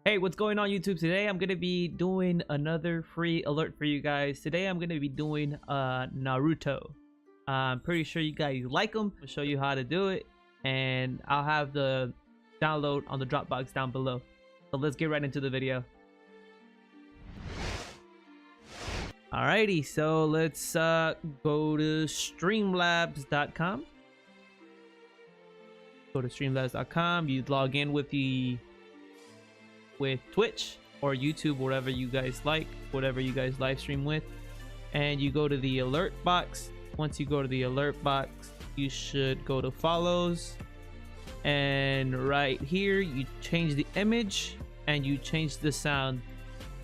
Hey, what's going on YouTube? Today I'm gonna be doing another free alert for you guys. Today I'm gonna be doing Naruto. I'm pretty sure you guys like them. I'll show you how to do it, and I'll have the download on the Dropbox down below. So let's get right into the video. Alrighty, so let's go to streamlabs.com. Go to streamlabs.com. You log in with Twitch or YouTube, whatever you guys like, whatever you guys live stream with, and you go to the alert box. Once you go to the alert box, you should go to follows, and right here you change the image and you change the sound.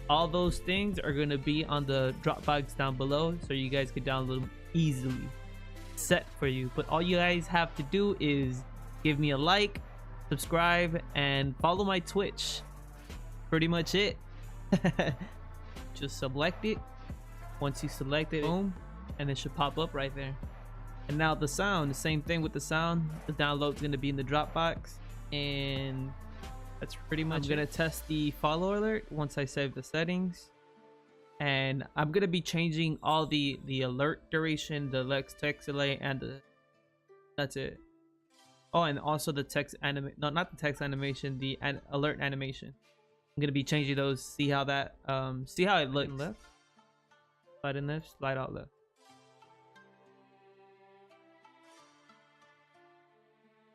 All those things are going to be on the Dropbox down below, so you guys can download them easily. Set for you, but all you guys have to do is give me a like, subscribe, and follow my Twitch. Pretty much it. Just select it. Once you select it, boom, and it should pop up right there. And now the sound, the same thing with the sound. The download's going to be in the Dropbox, and that's pretty much. I'm gonna test the follow alert once I save the settings, and I'm gonna be changing all the alert duration, the text delay, and that's it. Oh, and also the text not the text animation, the alert animation. I'm gonna be changing those. See how that see how it looks. Left, slide in left, slide out left.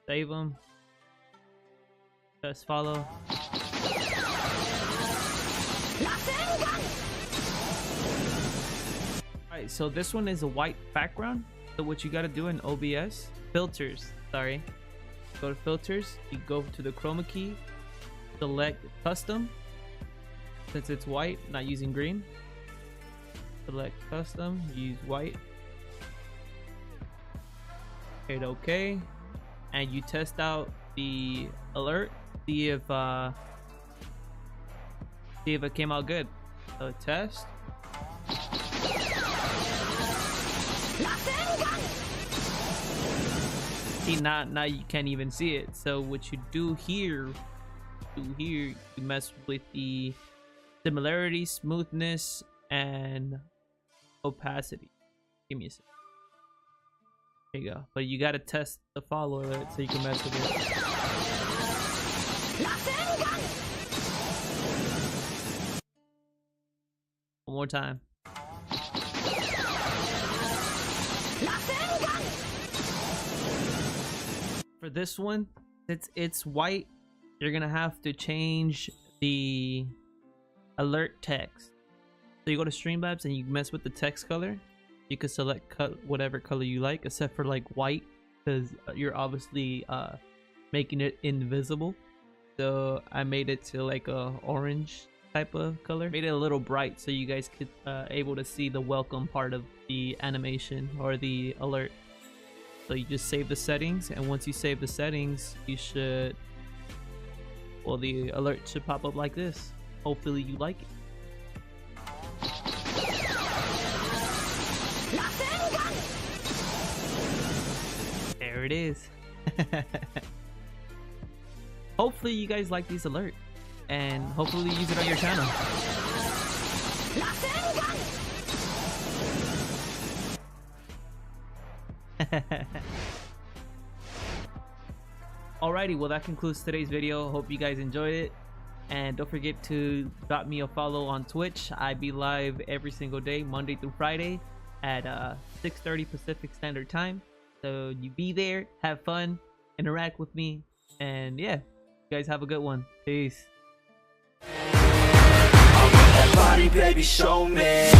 Save them. Press follow. Alright, so this one is a white background. So what you gotta do in OBS, filters, sorry. Go to filters, you go to the chroma key, select custom. Since it's white, not using green. Select custom, use white. Hit OK. And you test out the alert. See if it came out good. So test. See, now you can't even see it. So what you do here, you mess with the similarity, smoothness, and opacity. Give me a second. There you go. But you gotta test the follow alert so you can mess with it. One more time. For this one, since it's white, you're gonna have to change the alert text. So you go to Streamlabs and you mess with the text color. You can select whatever color you like, except for like white, because you're obviously making it invisible. So I made it to like a orange type of color. Made it a little bright so you guys could able to see the welcome part of the animation or the alert. So you just save the settings, and once you save the settings, you should, well, the alert should pop up like this. Hopefully you like it. There it is. Hopefully you guys like these alerts, and hopefully use it on your channel. Alrighty, well that concludes today's video. Hope you guys enjoyed it, and don't forget to drop me a follow on Twitch. I be live every single day, Monday through Friday at 6:30 Pacific Standard Time. So you be there, have fun, interact with me, and yeah, you guys have a good one. Peace. Body, baby, show me.